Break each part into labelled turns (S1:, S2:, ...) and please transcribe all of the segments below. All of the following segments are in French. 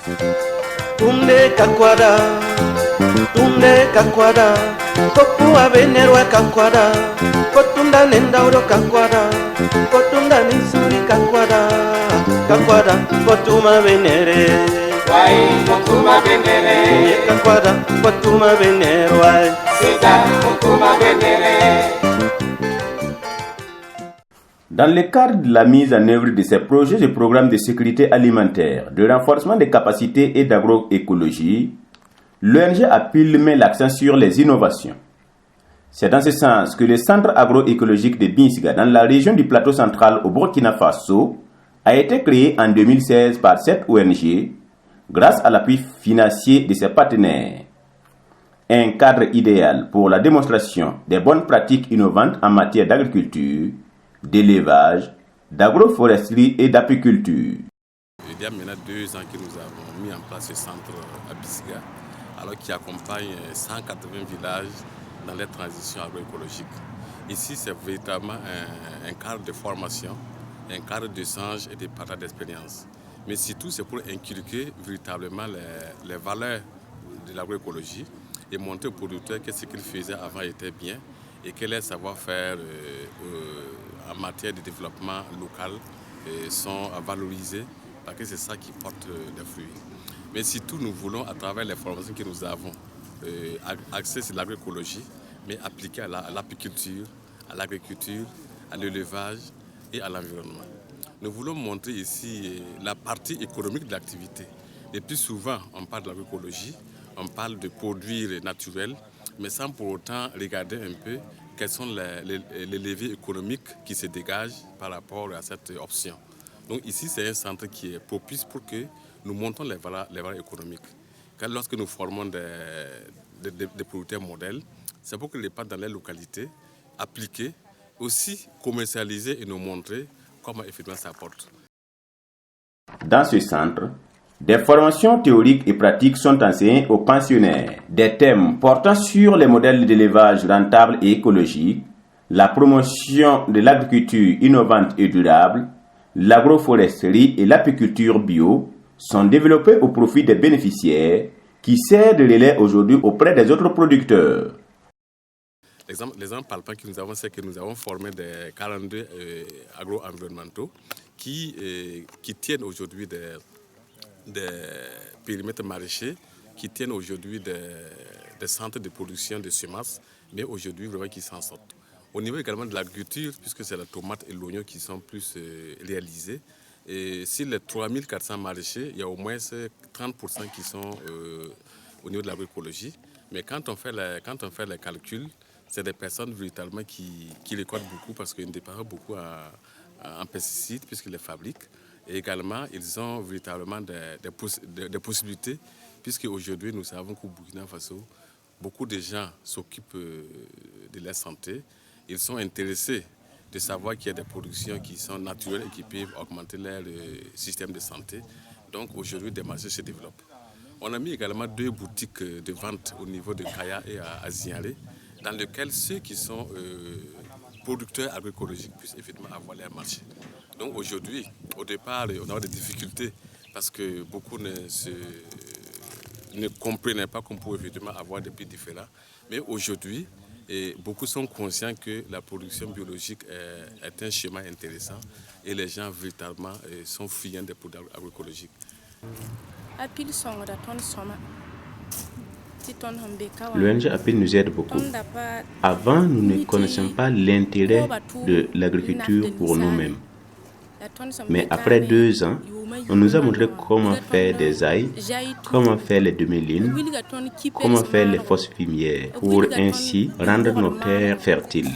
S1: Tunde kakwada, kopua venerwa kakwada, kotunda nendauro kakwada, kotunda nisuri kakwada, kakwada, kotuma venere.
S2: Wai, kotuma venere.
S1: Kakwada, kotuma venere, wai.
S2: Sida, kotuma venere.
S3: Dans le cadre de la mise en œuvre de ces projets et programmes de sécurité alimentaire, de renforcement des capacités et d'agroécologie, l'ONG APIL met l'accent sur les innovations. C'est dans ce sens que le centre agroécologique de Binsiga, dans la région du plateau central au Burkina Faso, a été créé en 2016 par cette ONG grâce à l'appui financier de ses partenaires. Un cadre idéal pour la démonstration des bonnes pratiques innovantes en matière d'agriculture, d'élevage, d'agroforesterie et d'apiculture.
S4: Il y a maintenant 2 ans que nous avons mis en place ce centre à Binsiga, alors qui accompagne 180 villages dans les transitions agroécologiques. Ici, c'est véritablement un cadre de formation, un cadre d'échange et de partage d'expérience. Mais surtout, c'est pour inculquer véritablement les valeurs de l'agroécologie et montrer aux producteurs que ce qu'ils faisaient avant était bien et que les savoir-faire en matière de développement local sont valorisés parce que c'est ça qui porte des fruits. Mais surtout, nous voulons, à travers les formations que nous avons, axer sur l'agroécologie, mais appliquer à l'apiculture, à l'agriculture, à l'élevage et à l'environnement. Nous voulons montrer ici la partie économique de l'activité. Le plus souvent, on parle de l'agroécologie, on parle de produits naturels, mais sans pour autant regarder un peu quels sont les leviers économiques qui se dégagent par rapport à cette option. Donc ici, c'est un centre qui est propice pour que nous montrons les valeurs économiques. Car lorsque nous formons des producteurs modèles, c'est pour que les parts dans les localités, appliquer, aussi commercialiser et nous montrer comment effectivement ça apporte.
S3: Dans ce centre, des formations théoriques et pratiques sont enseignées aux pensionnaires. Des thèmes portant sur les modèles d'élevage rentables et écologiques, la promotion de l'agriculture innovante et durable, l'agroforesterie et l'apiculture bio sont développés au profit des bénéficiaires qui servent de relais aujourd'hui auprès des autres producteurs.
S4: L'exemple palpable que nous avons, c'est que nous avons formé des 42 agro-environnementaux qui tiennent aujourd'hui des périmètres maraîchers, qui tiennent aujourd'hui des centres de production de semences, mais aujourd'hui vraiment qui s'en sortent. Au niveau également de l'agriculture, puisque c'est la tomate et l'oignon qui sont plus réalisés, et sur les 3400 maraîchers, il y a au moins 30% qui sont au niveau de l'agroécologie. Mais quand on fait les calculs, c'est des personnes véritablement qui récoltent beaucoup parce qu'ils dépendent beaucoup en pesticides puisqu'ils les fabriquent. Et également, ils ont véritablement des possibilités puisque aujourd'hui, nous savons qu'au Burkina Faso, beaucoup de gens s'occupent de leur santé. Ils sont intéressés de savoir qu'il y a des productions qui sont naturelles et qui peuvent augmenter leur système de santé. Donc aujourd'hui, des marchés se développent. On a mis également 2 boutiques de vente au niveau de Kaya et à Zialé, dans lesquelles ceux qui sont producteurs agroécologiques puissent effectivement avoir leur marché. Donc aujourd'hui, au départ, on a des difficultés parce que beaucoup ne comprenaient pas qu'on pouvait effectivement avoir des prix différents. Mais aujourd'hui, beaucoup sont conscients que la production biologique est un schéma intéressant et les gens véritablement sont friands des produits agroécologiques.
S3: L'ONG APIL nous aide beaucoup. Avant, nous ne connaissions pas l'intérêt de l'agriculture pour nous-mêmes. Mais après 2 ans, on nous a montré comment faire des ailes, comment faire les demi-lignes, comment faire les fosses fumières pour ainsi rendre nos terres fertiles.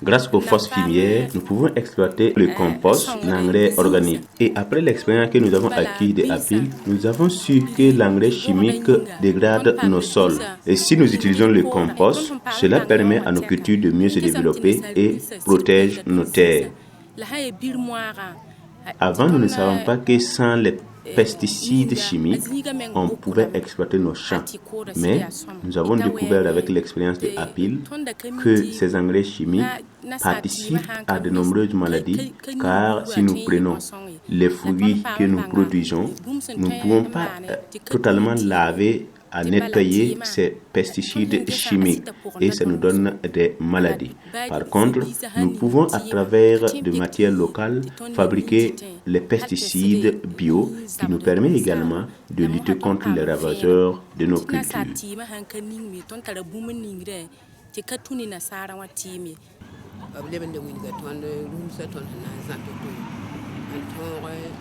S3: Grâce aux fosses fumières, nous pouvons exploiter le compost, l'engrais organique. Et après l'expérience que nous avons acquise de APIL, nous avons su que l'engrais chimique dégrade nos sols. Et si nous utilisons le compost, cela permet à nos cultures de mieux se développer et protège nos terres. Avant, nous ne savions pas que sans les pesticides chimiques, on pouvait exploiter nos champs. Mais nous avons découvert avec l'expérience de Apil que ces engrais chimiques participent à de nombreuses maladies, car si nous prenons les fruits que nous produisons, nous ne pouvons pas totalement laver à nettoyer ces pesticides chimiques et ça nous donne des maladies. Par contre, nous pouvons à travers de matières locales fabriquer les pesticides bio qui nous permet également de lutter contre les ravageurs de nos cultures.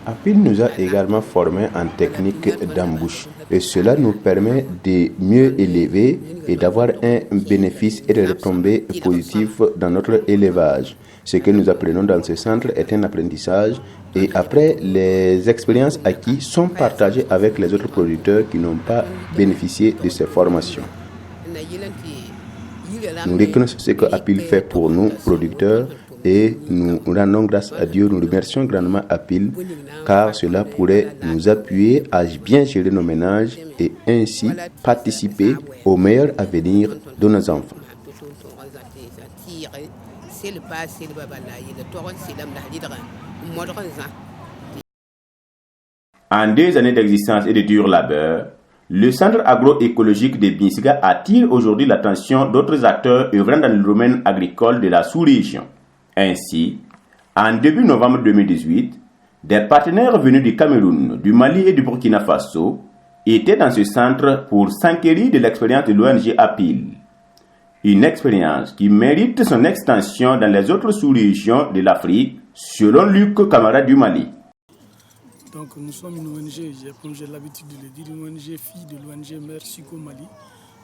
S3: Apil nous a également formés en technique d'embouche et cela nous permet de mieux élever et d'avoir un bénéfice et des retombées positives dans notre élevage. Ce que nous apprenons dans ce centre est un apprentissage et après les expériences acquises sont partagées avec les autres producteurs qui n'ont pas bénéficié de ces formations. Nous reconnaissons ce que Apil fait pour nous, producteurs, et nous rendons grâce à Dieu, nous remercions grandement Apil, car cela pourrait nous appuyer à bien gérer nos ménages et ainsi participer au meilleur avenir de nos enfants. En 2 années d'existence et de dur labeur, le centre agroécologique de Binsga attire aujourd'hui l'attention d'autres acteurs œuvrant dans le domaine agricole de la sous-région. Ainsi, en début novembre 2018, des partenaires venus du Cameroun, du Mali et du Burkina Faso étaient dans ce centre pour s'enquérir de l'expérience de l'ONG Apil. Une expérience qui mérite son extension dans les autres sous-régions de l'Afrique, selon Luc Camara du Mali.
S5: Donc nous sommes une ONG, comme j'ai l'habitude de le dire, une ONG fille de l'ONG Mère Suco Mali,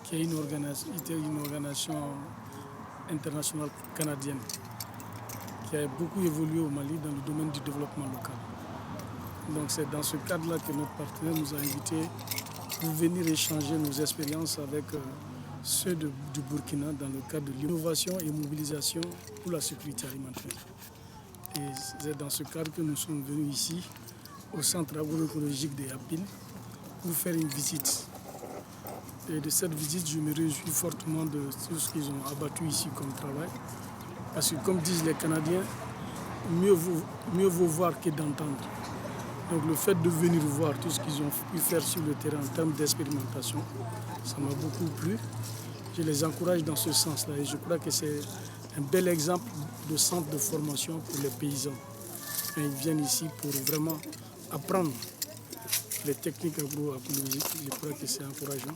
S5: qui est une organisation internationale canadienne, qui a beaucoup évolué au Mali dans le domaine du développement local. Donc c'est dans ce cadre-là que notre partenaire nous a invités pour venir échanger nos expériences avec ceux du Burkina dans le cadre de l'innovation et mobilisation pour la sécurité alimentaire. Et c'est dans ce cadre que nous sommes venus ici, au centre agroécologique de Apil, pour faire une visite. Et de cette visite, je me réjouis fortement de tout ce qu'ils ont abattu ici comme travail. Parce que comme disent les Canadiens, mieux vaut voir que d'entendre. Donc le fait de venir voir tout ce qu'ils ont pu faire sur le terrain en termes d'expérimentation, ça m'a beaucoup plu. Je les encourage dans ce sens-là et je crois que c'est un bel exemple de centre de formation pour les paysans. Et ils viennent ici pour vraiment apprendre les techniques agroécologiques. Je crois que c'est encourageant.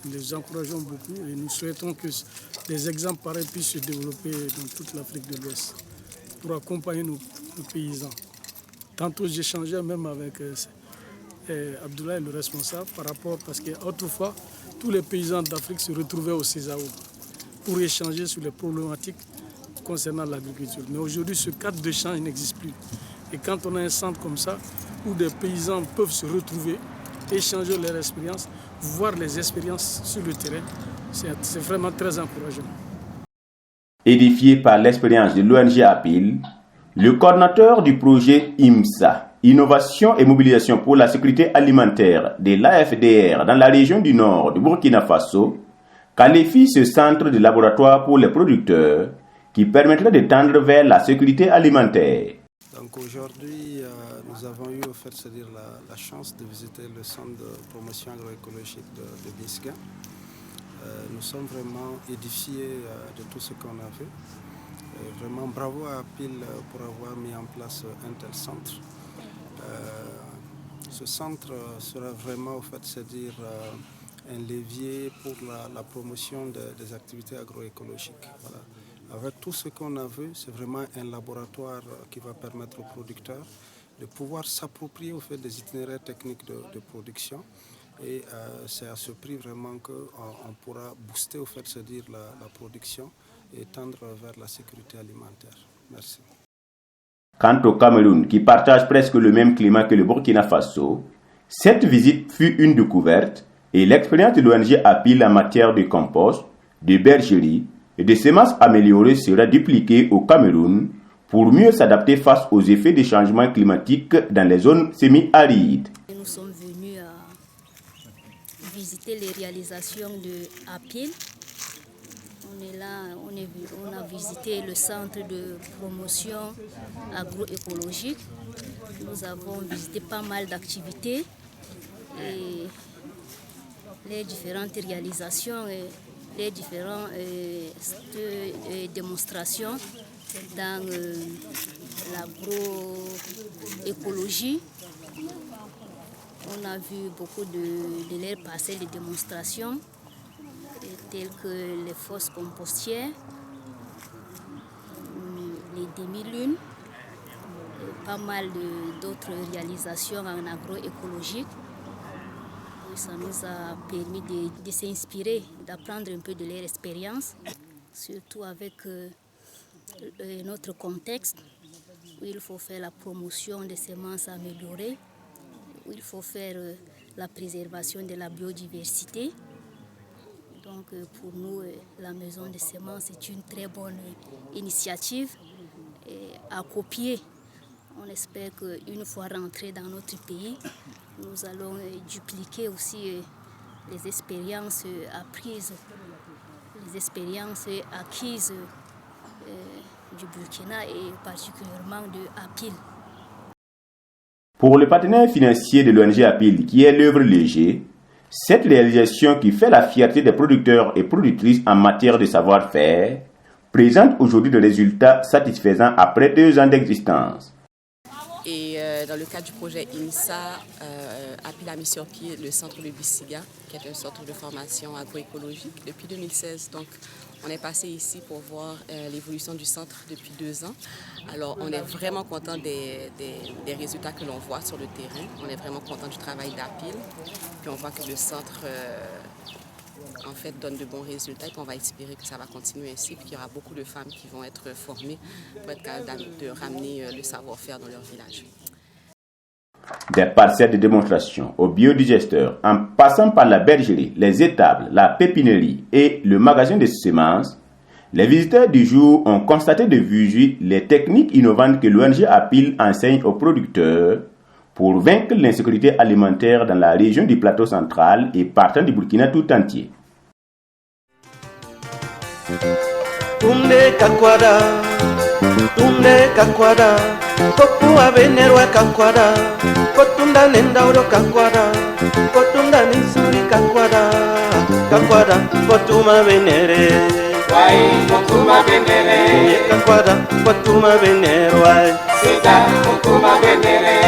S5: Nous les encourageons beaucoup et nous souhaitons que des exemples pareils puissent se développer dans toute l'Afrique de l'Ouest pour accompagner nos paysans. Tantôt j'échangeais même avec Abdoulaye, le responsable, par rapport, parce qu'autrefois, tous les paysans d'Afrique se retrouvaient au CESAO pour échanger sur les problématiques concernant l'agriculture. Mais aujourd'hui, ce cadre d'échange n'existe plus. Et quand on a un centre comme ça, où des paysans peuvent se retrouver, échanger leurs expériences, voir les expériences sur le terrain, c'est vraiment très encourageant.
S3: Édifié par l'expérience de l'ONG Apil, le coordinateur du projet IMSA, Innovation et Mobilisation pour la Sécurité Alimentaire de l'AFDR dans la région du Nord du Burkina Faso, qualifie ce centre de laboratoire pour les producteurs qui permettrait de tendre vers la sécurité alimentaire.
S6: Donc aujourd'hui, nous avons eu c'est-à-dire la chance de visiter le centre de promotion agroécologique de Binsga. Nous sommes vraiment édifiés de tout ce qu'on a vu. Vraiment bravo à Apil pour avoir mis en place un tel centre. Ce centre sera vraiment c'est-à-dire un levier pour la promotion des activités agroécologiques. Voilà. Avec tout ce qu'on a vu, c'est vraiment un laboratoire qui va permettre aux producteurs de pouvoir s'approprier des itinéraires techniques de production. Et c'est à ce prix vraiment qu'on pourra booster c'est-à-dire la production et tendre vers la sécurité alimentaire. Merci.
S3: Quant au Cameroun, qui partage presque le même climat que le Burkina Faso, cette visite fut une découverte et l'expérience de l'ONG Apil en matière de compost, de bergerie et de semences améliorées sera dupliquée au Cameroun pour mieux s'adapter face aux effets des changements climatiques dans les zones semi-arides.
S7: Nous sommes venus visiter les réalisations de APIL. On est là, on a visité le centre de promotion agroécologique. Nous avons visité pas mal d'activités et les différentes réalisations et les différentes démonstrations dans l'agroécologie. On a vu beaucoup d'élèves passer les démonstrations telles que les fosses compostières, les demi-lunes, pas mal d'autres réalisations en agroécologique. Ça nous a permis de s'inspirer, d'apprendre un peu de leur expérience, surtout avec notre contexte où il faut faire la promotion des semences améliorées, où il faut faire la préservation de la biodiversité. Donc pour nous, la maison des semences est une très bonne initiative à copier. On espère qu'une fois rentré dans notre pays, nous allons dupliquer aussi les expériences apprises, les expériences acquises du Burkina et particulièrement de APIL.
S3: Pour le partenaire financier de l'ONG APIL, qui est l'œuvre Léger, cette réalisation qui fait la fierté des producteurs et productrices en matière de savoir-faire présente aujourd'hui des résultats satisfaisants après 2 ans d'existence.
S8: Et dans le cadre du projet INSA, APIL a mis sur pied le centre de Bisiga, qui est un centre de formation agroécologique depuis 2016. Donc, on est passé ici pour voir l'évolution du centre depuis 2 ans. Alors, on est vraiment content des résultats que l'on voit sur le terrain. On est vraiment content du travail d'APIL. Puis on voit que le centre en fait donne de bons résultats et puis on va espérer que ça va continuer ainsi, puis qu'il y aura beaucoup de femmes qui vont être formées pour être capables de ramener le savoir-faire dans leur village.
S3: Des parcelles de démonstration au biodigesteur, en passant par la bergerie, les étables, la pépinerie et le magasin de semences, les visiteurs du jour ont constaté de visu les techniques innovantes que l'ONG APIL enseigne aux producteurs pour vaincre l'insécurité alimentaire dans la région du plateau central et partant du Burkina tout entier.
S1: Tunde kakwada, kopua venerwa kakwada, kotunda nendauro kakwada, kotunda nisuri kakwada, kakwada, kotuma venere.
S2: Wai kotuma venere.
S1: Kakwada, kotuma venerwa.
S2: Sita kotuma venere.